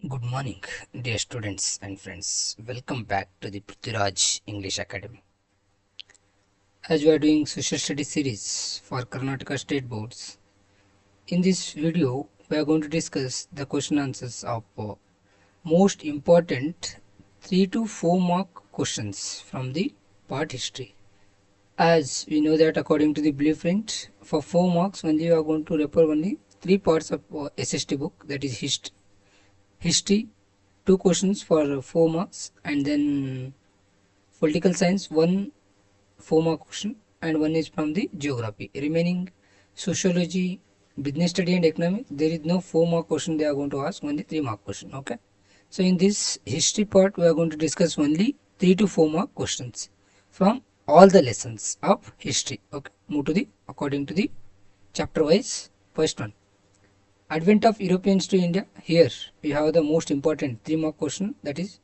Good morning, dear students and friends. Welcome back to the Prithviraj English Academy. As we are doing social studies series for Karnataka State Boards, in this video we are going to discuss the question answers of most important 3 to 4 mark questions from the part history. As we know that according to the blueprint, for 4 marks only we are going to refer only 3 parts of SST book, that is history, 2 questions for 4 marks, and then political science, 1 4 mark question, and 1 is from the geography. Remaining sociology, business study and economics, there is no 4 mark question they are going to ask, only 3 mark question. Okay, so in this history part we are going to discuss only 3 to 4 mark questions from all the lessons of history. Okay, move to the according to the chapter wise. First one, advent of Europeans to India. Here we have the most important 3 mark question, that is,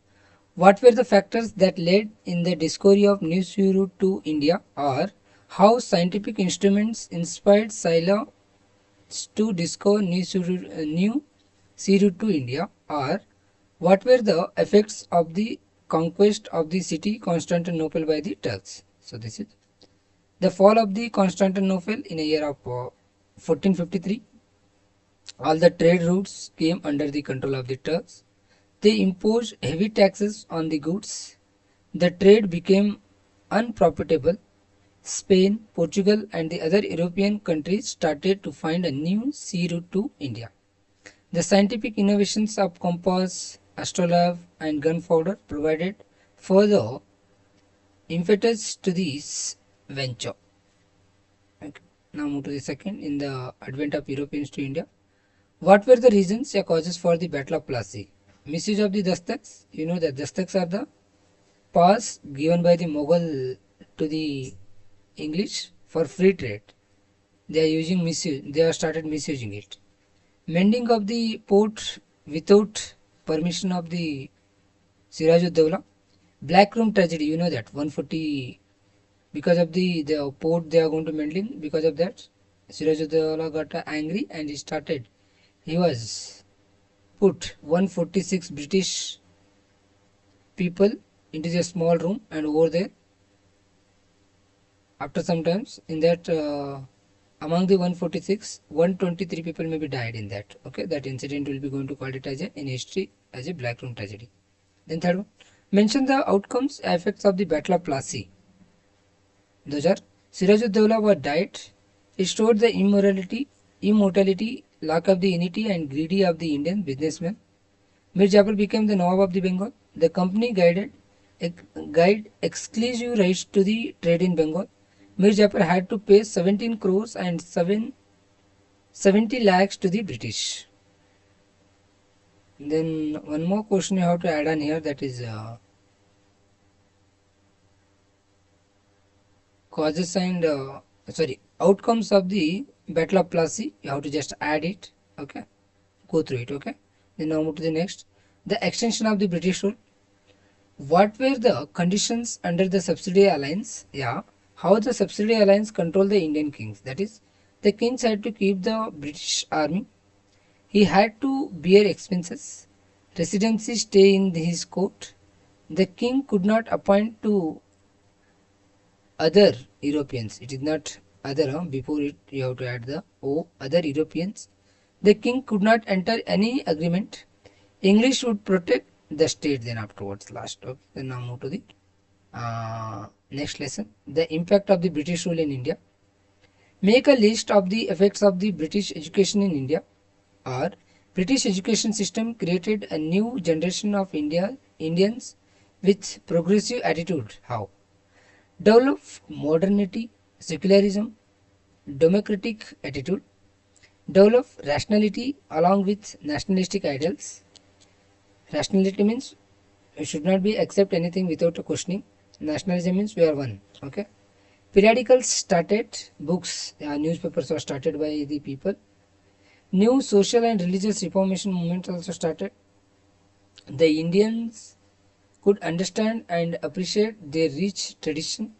what were the factors that led in the discovery of new sea route to India, or how scientific instruments inspired sailors to discover new sea route to India, or what were the effects of the conquest of the city Constantinople by the Turks? So this is the fall of the Constantinople in a year of 1453. All the trade routes came under the control of the Turks. They imposed heavy taxes on the goods. The trade became unprofitable. Spain, Portugal, and the other European countries started to find a new sea route to India. The scientific innovations of compass, astrolabe, and gunpowder provided further impetus to this venture. Okay. Now move to the second. In the advent of Europeans to India, what were the reasons or causes for the Battle of Plassey? Misuse of the dastaks. You know that dastaks are the pass given by the Mughal to the English for free trade. They are using misuse. They have started misusing it. Mending of the port without permission of the Sirajud-Dawla. Black Room tragedy. You know that 140, because of the port they are going to mending. Because of that, Sirajud-Dawla got angry and he started. He was put 146 British people into a small room, and over there, after some times, in that among the 146, 123 people maybe died in that. Okay, that incident will be going to call it as in history as a black room tragedy. Then third one, mention the outcomes effects of the Battle of Plassey. Those are Sirajud-Dawla was died. He showed the immortality, lack of the unity and greedy of the Indian businessmen. Mir Jafar became the Nawab of the Bengal. The company guide exclusive rights to the trade in Bengal. Mir Jafar had to pay 17 crores and 70 lakhs to the British. Then one more question you have to add on here, that is causes and outcomes of the Battle of Plassey. You have to just add it. Okay, go through it. Okay, then now move to the next. The extension of the British rule. What were the conditions under the subsidiary alliance? Yeah, how the subsidiary alliance controlled the Indian kings. That is, the kings had to keep the British army. He had to bear expenses. Residency stay in his court. The king could not appoint to other Europeans. It is not other. Before it, you have to add the O. Other Europeans. The king could not enter any agreement. English would protect the state. Then afterwards, last. Okay. Then now move to the next lesson. The impact of the British rule in India. Make a list of the effects of the British education in India. Or British education system created a new generation of Indians with progressive attitude. How? Develop modernity, secularism, democratic attitude. Develop rationality along with nationalistic ideals. Rationality means we should not be accept anything without a questioning. Nationalism means we are one. Okay. Periodicals started, books, newspapers were started by the people. New social and religious reformation movements also started. The Indians could understand and appreciate their rich tradition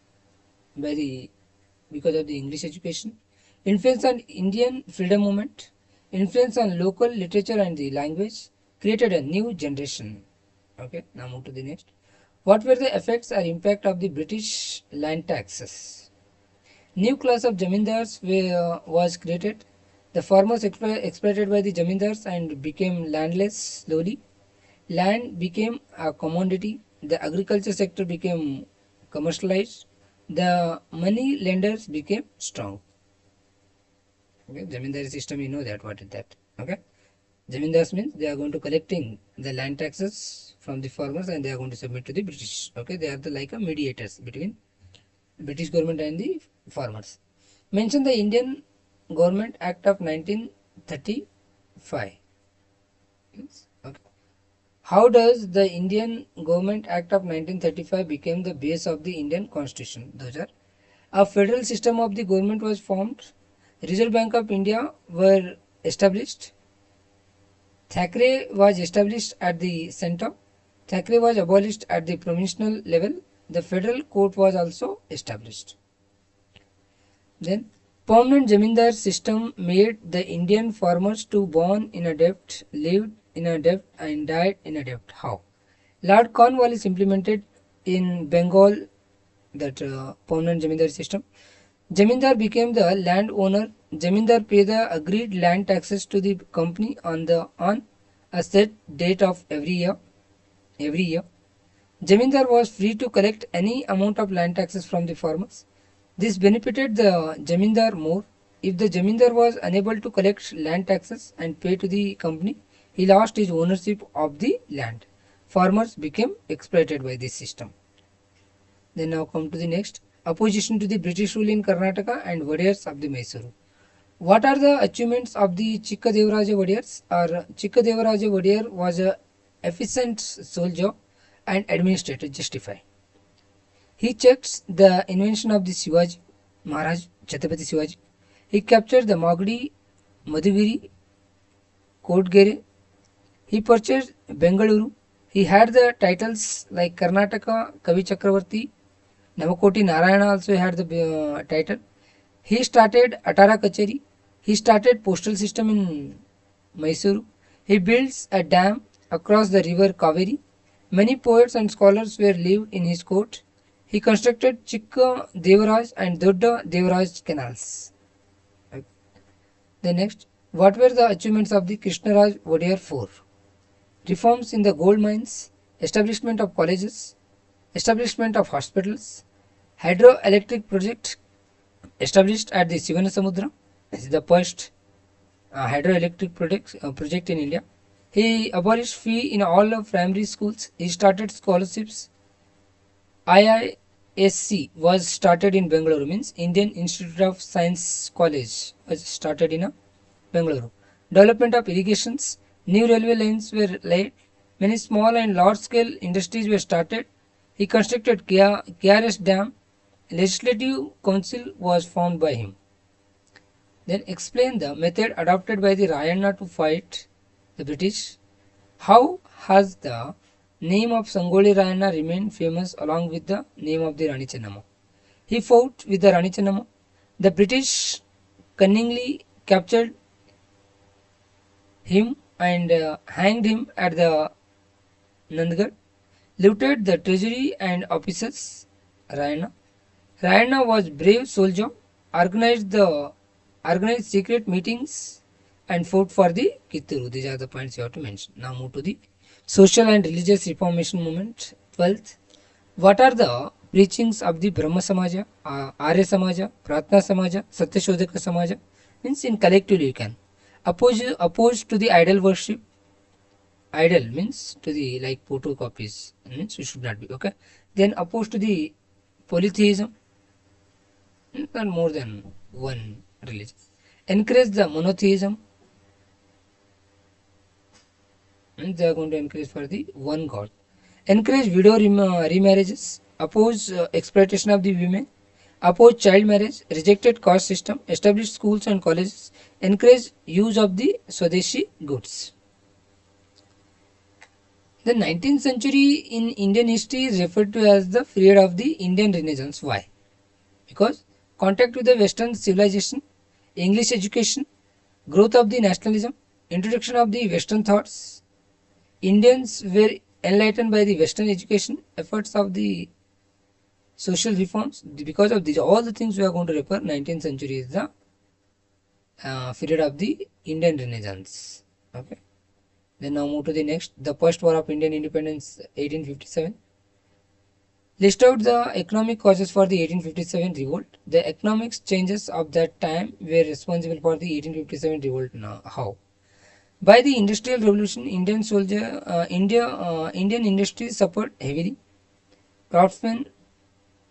because of the English education. Influence on Indian freedom movement. Influence on local literature and the language. created a new generation. Okay, now move to the next. What were the effects or impact of the British land taxes? New class of jamindars was created. The farmers exploited by the jamindars and became landless slowly. Land became a commodity. The agriculture sector became commercialized. The money lenders became strong. Okay, jamindari system, you know that what is that. Okay, jamindars means they are going to collecting the land taxes from the farmers and they are going to submit to the British. Okay, they are the like a mediators between British government and the farmers. Mention the Indian Government Act of 1935. Yes. Okay. How does the Indian Government Act of 1935 became the base of the Indian Constitution? Those are a federal system of the government was formed. Reserve Bank of India were established. Thackeray was established at the center. Thackeray was abolished at the provincial level. The federal court was also established. Then, permanent zamindar system made the Indian farmers to born in a debt, lived in a debt, and died in a debt. How? Lord Cornwallis implemented in Bengal that permanent zamindar system. Zamindar became the landowner. Zamindar paid the agreed land taxes to the company on a set date of every year. Zamindar was free to collect any amount of land taxes from the farmers. This benefited the Zamindar more. If the Zamindar was unable to collect land taxes and pay to the company, he lost his ownership of the land. Farmers became exploited by this system. Then now come to the next. Opposition to the British rule in Karnataka and Wadiyars of the Mysuru. What are the achievements of the Chikkadevaraja Wadiyars? Chikkadevaraja Wadiyar was a efficient soldier and administrator. Justify. He checked the invention of the Shivaji Maharaj, Chhatrapati Shivaji. He captured the Magadi, Madhugiri, Kodgere. He purchased Bengaluru. He had the titles like Karnataka, Kavi Chakravarti, Namakoti Narayana also had the title. He started Atara Kacheri. He started postal system in Mysuru. He builds a dam across the river Kaveri. Many poets and scholars were lived in his court. He constructed Chikka Devaraj and Dodda Devaraj canals. The next, what were the achievements of the Krishnaraj Wadiyar IV? Reforms in the gold mines, establishment of colleges, establishment of hospitals, hydroelectric project established at the Sivanasamudra. This is the first hydroelectric project in India. He abolished fee in all of primary schools. He started scholarships. IISC was started in Bengaluru, means Indian Institute of Science College was started in Bengaluru. Development of irrigations, new railway lines were laid, many small and large scale industries were started. He constructed KRS Dam. Legislative Council was formed by him. Then explain the method adopted by the Rayana to fight the British. How has the name of Sangoli Rayana remained famous along with the name of the Rani Chennamma? He fought with the Rani Chennamma. The British cunningly captured him and hanged him at the Nandgarh. Looted the treasury and offices. Rayana was brave soldier, organized secret meetings and fought for the Kitturu. These are the points you have to mention. Now move to the social and religious reformation movement. 12th, what are the preachings of the Brahma Samaja, Arya Samaja, Pratna Samaja, Satyashodhaka Samaja? Means in collectively you can. Opposed to the idol worship. Idol means to the like photocopies. Means you should not be. Okay. Then opposed to the polytheism. And more than one religion. Encourage the monotheism. And they are going to encourage for the one God. Encourage widow remarriages. Oppose exploitation of the women. Oppose child marriage. Rejected caste system. Established schools and colleges. Encourage use of the Swadeshi goods. The 19th century in Indian history is referred to as the period of the Indian Renaissance. Why? Because contact with the Western civilization, English education, growth of the nationalism, introduction of the Western thoughts, Indians were enlightened by the Western education efforts of the social reforms. Because of these, all the things we are going to refer, 19th century is the period of the Indian Renaissance. Okay. Then now move to the next, the first war of Indian independence, 1857. List out the economic causes for the 1857 revolt. The economic changes of that time were responsible for the 1857 revolt. Now, how? By the Industrial Revolution, Indian industries suffered heavily. Craftsmen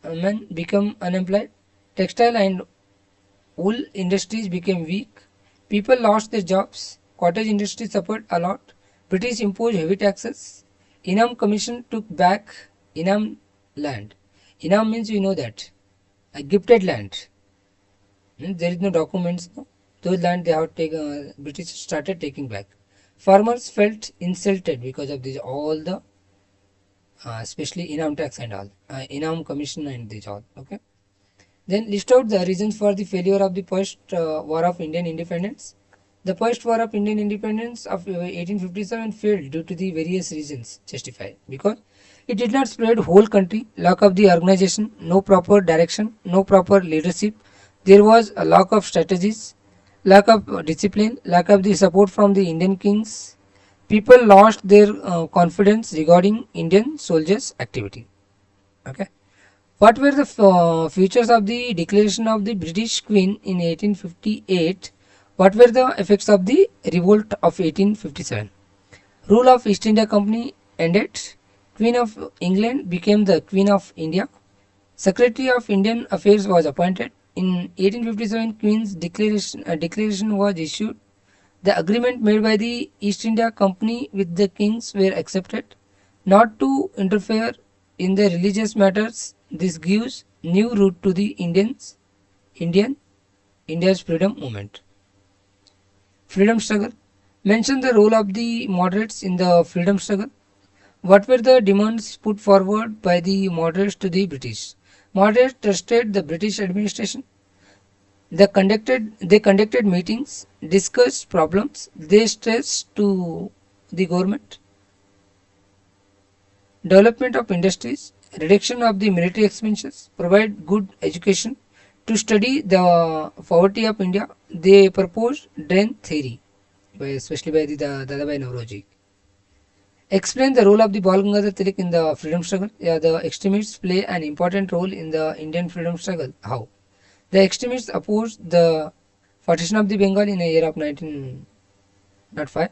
men become unemployed. Textile and wool industries became weak. People lost their jobs. Cottage industry suffered a lot. British imposed heavy taxes. Inam Commission took back Inam land. Inam means you know that a gifted land. There is no documents. No? Those land they have taken. British started taking back. Farmers felt insulted because of this. All the especially Inam tax and all, Inam Commission and this all. Okay. Then list out the reasons for the failure of the first war of Indian independence. The first war of Indian independence of 1857 failed due to the various reasons justified, because it did not spread whole country, lack of the organization, no proper direction, no proper leadership. There was a lack of strategies, lack of discipline, lack of the support from the Indian kings. People lost their confidence regarding Indian soldiers' activity. Okay. What were the features of the declaration of the British Queen in 1858? What were the effects of the revolt of 1857? Rule of East India Company ended. Queen of England became the Queen of India. Secretary of Indian Affairs was appointed. In 1857, Queen's declaration was issued. The agreement made by the East India Company with the kings were accepted not to interfere in the religious matters. This gives new root to the India's freedom movement. Freedom struggle. Mention the role of the moderates in the freedom struggle. What were the demands put forward by the moderates to the British? Moderates trusted the British administration. They conducted meetings, discussed problems, they stressed to the government. Development of industries, reduction of the military expenses, provide good education. To study the poverty of India, they proposed drain theory, especially by the Dadabhai Nauroji. Explain the role of the Bal Gangadhar Tilak in the freedom struggle. Yeah, the extremists play an important role in the Indian freedom struggle. How? The extremists opposed the partition of the Bengal in the year of 1905.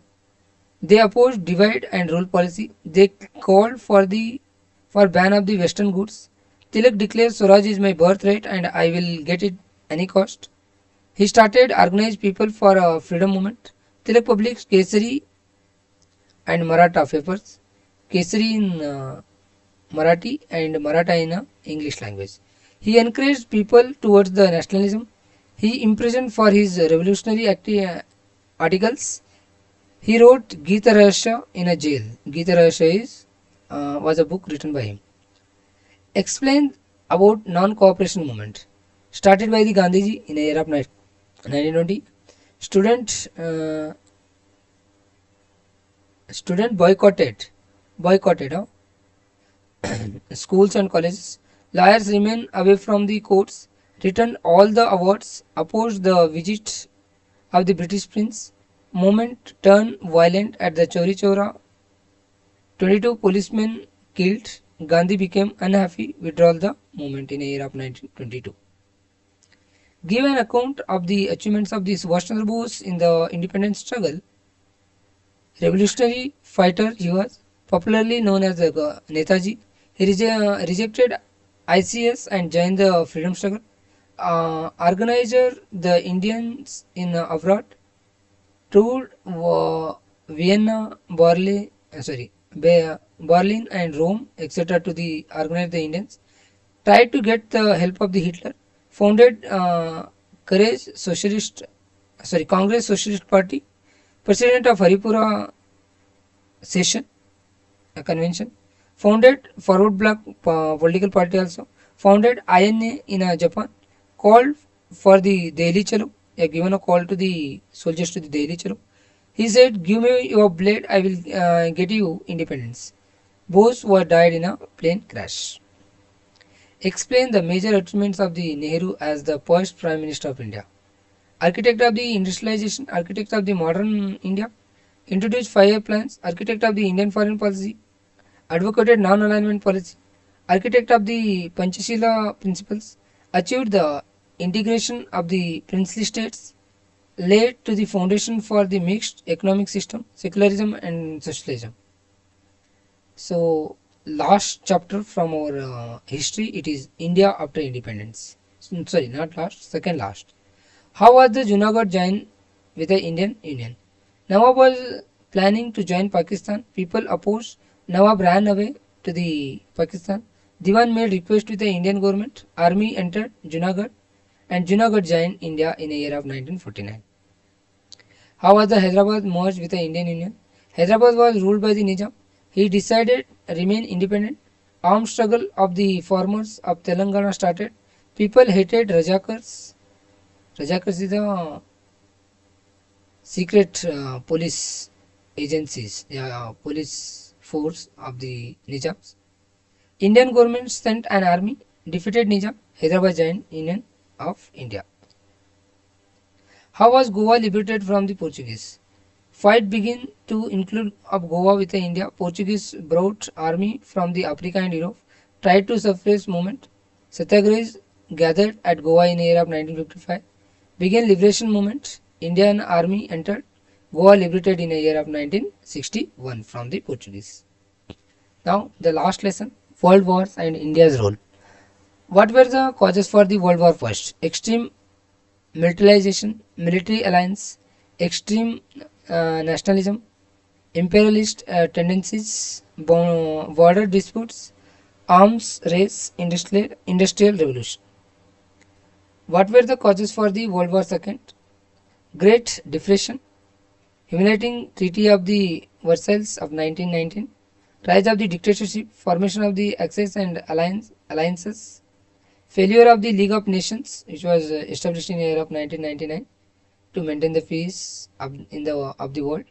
They opposed divide and rule policy. They called for ban of the Western goods. Tilak declared Swaraj is my birthright and I will get it any cost. He started organized people for a freedom movement. Tilak published Kesari and Maratha papers. Kesari in Marathi and Maratha in English language. He encouraged people towards the nationalism. He imprisoned for his revolutionary articles. He wrote Gita Rahasya in a jail. Gita Rahasya was a book written by him. Explained about non-cooperation movement. Started by the Gandhiji in the year of 1920. Student boycotted schools and colleges. Lawyers remain away from the courts, returned all the awards, opposed the visit of the British prince. Movement turned violent at the Chauri Chaura. 22 policemen killed. Gandhi became unhappy, withdrew the movement in the year of 1922. Give an account of the achievements of the Subhash Chandra Bose in the independence struggle. Revolutionary fighter he was, popularly known as Netaji. He rejected ICS and joined the freedom struggle. Organizer the Indians in abroad, toured Vienna, Berlin and Rome, etc. to organize the Indians. Tried to get the help of the Hitler. Founded Congress Socialist Party. President of Haripura Convention. Founded Forward Bloc political party also. Founded INA in Japan. Called for the Delhi Chalo. Given a call to the soldiers to the Delhi Chalo. He said, "Give me your blade, I will get you independence." Both were died in a plane crash. Explain the major achievements of the Nehru as the first Prime Minister of India. Architect of the industrialization, architect of the modern India, introduced 5 year plans, architect of the Indian foreign policy, advocated non-alignment policy, architect of the Panchashila principles, achieved the integration of the princely states, laid to the foundation for the mixed economic system, secularism and socialism. So, last chapter from our history, it is India after independence. Sorry, not last, second last. How was the Junagadh joined with the Indian Union? Nawab was planning to join Pakistan. People opposed. Nawab ran away to the Pakistan. Diwan made request with the Indian government. Army entered Junagadh and Junagadh joined India in a year of 1949. How was the Hyderabad merged with the Indian Union? Hyderabad was ruled by the Nizam. He decided to remain independent. Armed struggle of the farmers of Telangana started. People hated Rajakars. Rajakars is the secret police agencies, police force of the Nizams. Indian government sent an army, defeated Nizam. Hyderabad joined Union of India. How was Goa liberated from the Portuguese? Fight began to include of Goa with India. Portuguese brought army from the Africa and Europe, tried to suppress movement. Satyagrahis gathered at Goa in the year of 1955. Began liberation movement. Indian army entered. Goa liberated in the year of 1961 from the Portuguese. Now the last lesson, World Wars and India's role. What were the causes for the World War First? Extreme militarization, military alliance, extreme nationalism, imperialist tendencies, border disputes, arms race, industrial revolution. What were the causes for the World War II? Great Depression, humiliating Treaty of the Versailles of 1919, rise of the dictatorship, formation of the Axis and alliances, failure of the League of Nations, which was established in the year of 1999 to maintain the peace of the world,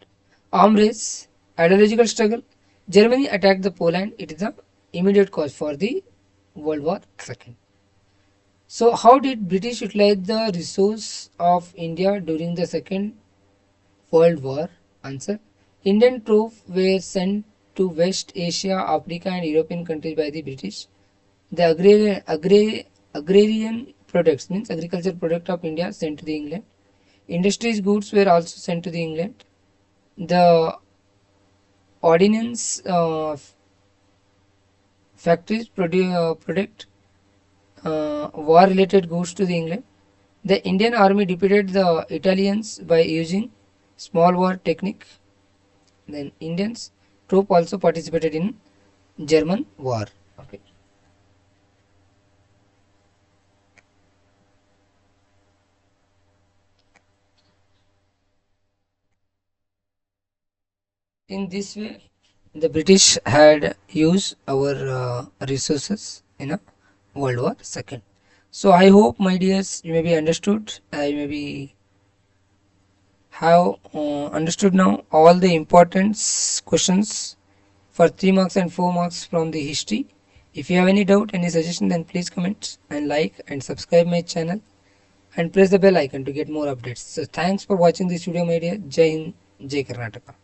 arm race, ideological struggle. Germany attacked the Poland. It is the immediate cause for the World War II. So, how did British utilize the resource of India during the Second World War? Answer: Indian troops were sent to West Asia, Africa, and European countries by the British. The agrarian products, means agriculture product of India, sent to the England. Industries goods were also sent to the England. The ordnance factories product war related goods to the England. The Indian army defeated the Italians by using small war technique. Then Indians troop also participated in German war. Okay. In this way, the British had used our resources in a World War II. So I hope, my dears, you may be understood. I may be have understood now all the important questions for 3 marks and 4 marks from the history. If you have any doubt, any suggestion, then please comment and like and subscribe my channel and press the bell icon to get more updates. So thanks for watching this video, my dear. Jai Hind, Jai Karnataka.